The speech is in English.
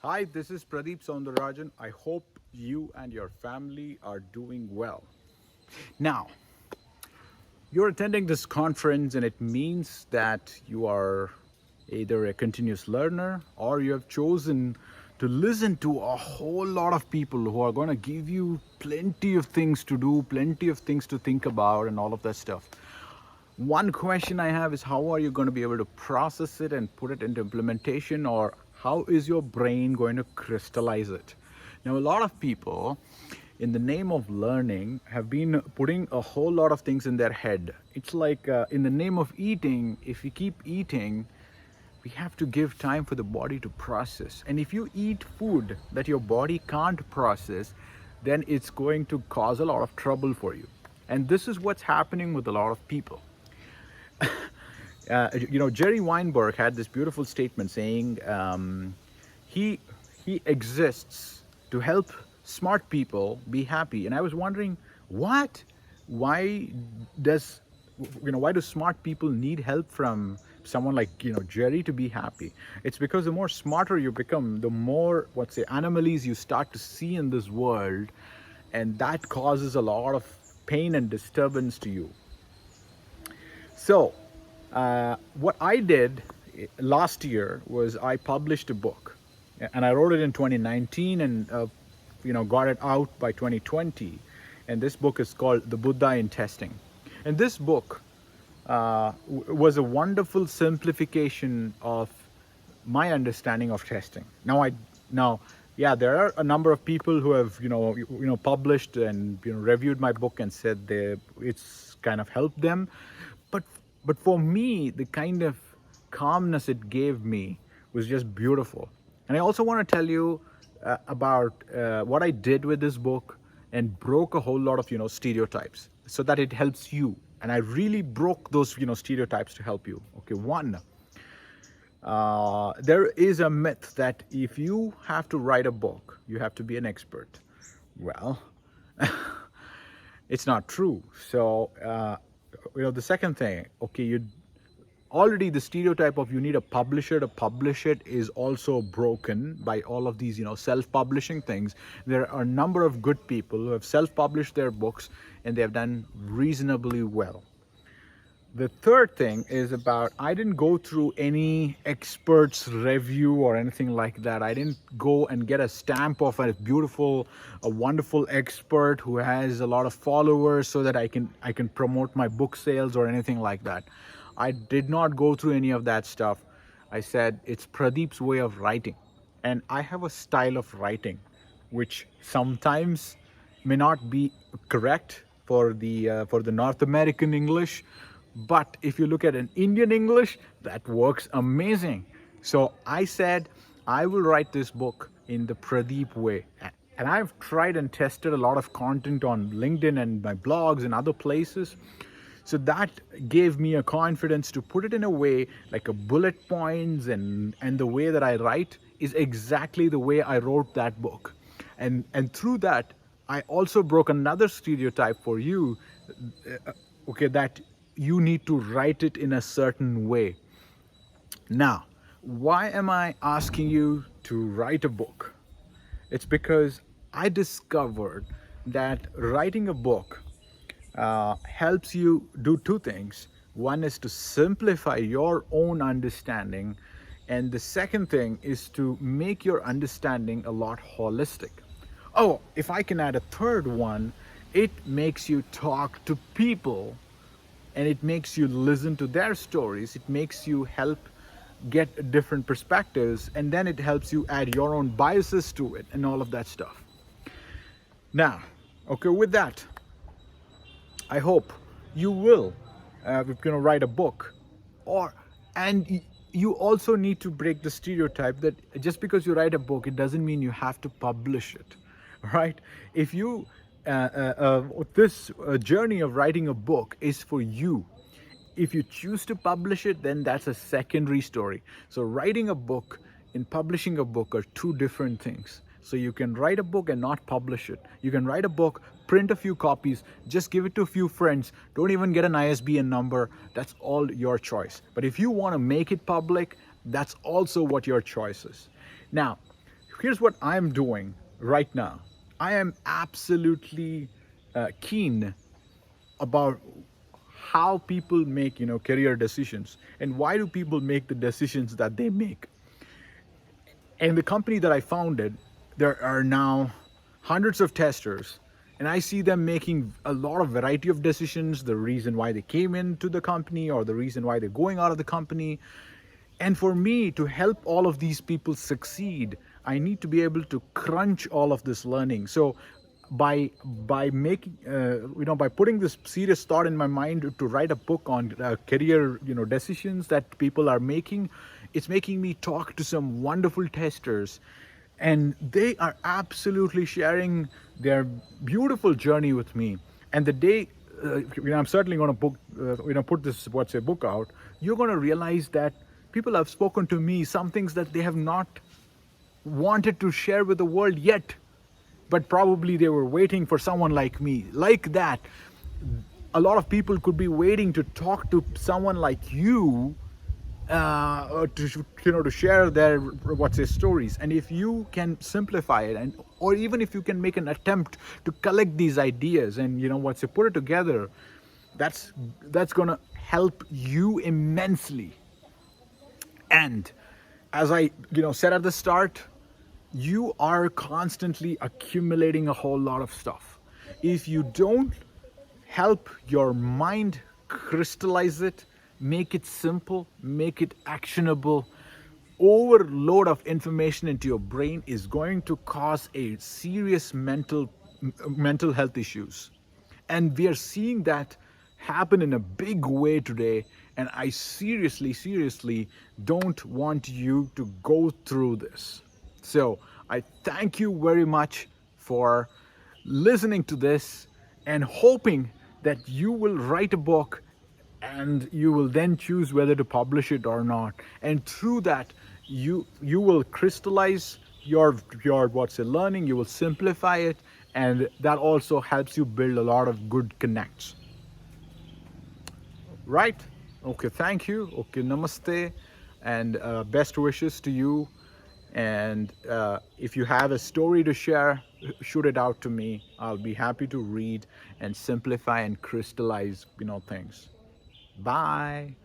Hi, this is Pradeep Soundararajan. I hope you and your family are doing well. Now, you're attending this conference, and it means that you are either a continuous learner or you have chosen to listen to a whole lot of people who are going to give you plenty of things to do, plenty of things to think about, and all of that stuff. One question I have is, how are you going to be able to process it and put it into implementation, or how is your brain going to crystallize it? Now, a lot of people, in the name of learning, have been putting a whole lot of things in their head. It's like in the name of eating, if we keep eating, we have to give time for the body to process. And if you eat food that your body can't process, then it's going to cause a lot of trouble for you. And this is what's happening with a lot of people. Jerry Weinberg had this beautiful statement saying he he exists to help smart people be happy. And I was wondering, what? Why does why do smart people need help from someone like Jerry to be happy? It's because the more smarter you become, the more anomalies you start to see in this world, and that causes a lot of pain and disturbance to you. So, what I did last year was I published a book, and I wrote it in 2019, and got it out by 2020. And this book is called The Buddha in Testing. And this book was a wonderful simplification of my understanding of testing. Yeah, there are a number of people who have published and reviewed my book and said it's kind of helped them, but for me, the kind of calmness it gave me was just beautiful. And I also want to tell you about what I did with this book, and broke a whole lot of stereotypes so that it helps you. And I really broke those stereotypes to help you. Okay, one. There is a myth that if you have to write a book, you have to be an expert. Well, it's not true. So, the second thing, okay, already the stereotype of you need a publisher to publish it is also broken by all of these self-publishing things. There are a number of good people who have self-published their books, and they have done reasonably well. The third thing is about, I didn't go through any expert's review or anything like that. I didn't go and get a stamp of a wonderful expert who has a lot of followers so that I can promote my book sales or anything like that. I did not go through any of that stuff. I said it's Pradeep's way of writing, and I have a style of writing which sometimes may not be correct for the North American English, but if you look at an Indian English, that works amazing. So I said I will write this book in the Pradeep way. And I've tried and tested a lot of content on LinkedIn and my blogs and other places. So that gave me a confidence to put it in a way like a bullet points, and the way that I write is exactly the way I wrote that book. And through that, I also broke another stereotype for you, that you need to write it in a certain way. Now, why am I asking you to write a book? It's because I discovered that writing a book helps you do two things. One is to simplify your own understanding, and the second thing is to make your understanding a lot holistic. Oh, if I can add a third one, it makes you talk to people, and it makes you listen to their stories. It makes you help get different perspectives, and then it helps you add your own biases to it and all of that stuff. Now, okay, with that, I hope you will write a book, and you also need to break the stereotype that just because you write a book, it doesn't mean you have to publish it, right? If you this journey of writing a book is for you. If you choose to publish it, then that's a secondary story. So writing a book and publishing a book are two different things. So you can write a book and not publish it. You can write a book, print a few copies, just give it to a few friends, don't even get an ISBN number. That's all your choice. But if you want to make it public, that's also what your choice is. Now, here's what I'm doing right now. I am absolutely keen about how people make, career decisions, and why do people make the decisions that they make. And the company that I founded, there are now hundreds of testers, and I see them making a lot of variety of decisions, the reason why they came into the company or the reason why they're going out of the company. And for me to help all of these people succeed, I need to be able to crunch all of this learning. So by making by putting this serious thought in my mind to write a book on career decisions that people are making, it's making me talk to some wonderful testers, and they are absolutely sharing their beautiful journey with me. And the day I'm certainly going to put this what's a book out, you're going to realize that people have spoken to me some things that they have not wanted to share with the world yet, but probably they were waiting for someone like me. Like that, a lot of people could be waiting to talk to someone like you, to share their stories. And if you can simplify it, and or even if you can make an attempt to collect these ideas and put it together, that's going to help you immensely. And as I said at the start, you are constantly accumulating a whole lot of stuff. If you don't help your mind crystallize it, make it simple, make it actionable, overload of information into your brain is going to cause a serious mental health issues. And we are seeing that happen in a big way today, and I seriously don't want you to go through this. So I thank you very much for listening to this, and hoping that you will write a book, and you will then choose whether to publish it or not. And through that, you will crystallize your learning, you will simplify it, and that also helps you build a lot of good connects. Right? Okay, thank you. Okay, namaste, and best wishes to you. And if you have a story to share, shoot it out to me. I'll be happy to read and simplify and crystallize things. Bye.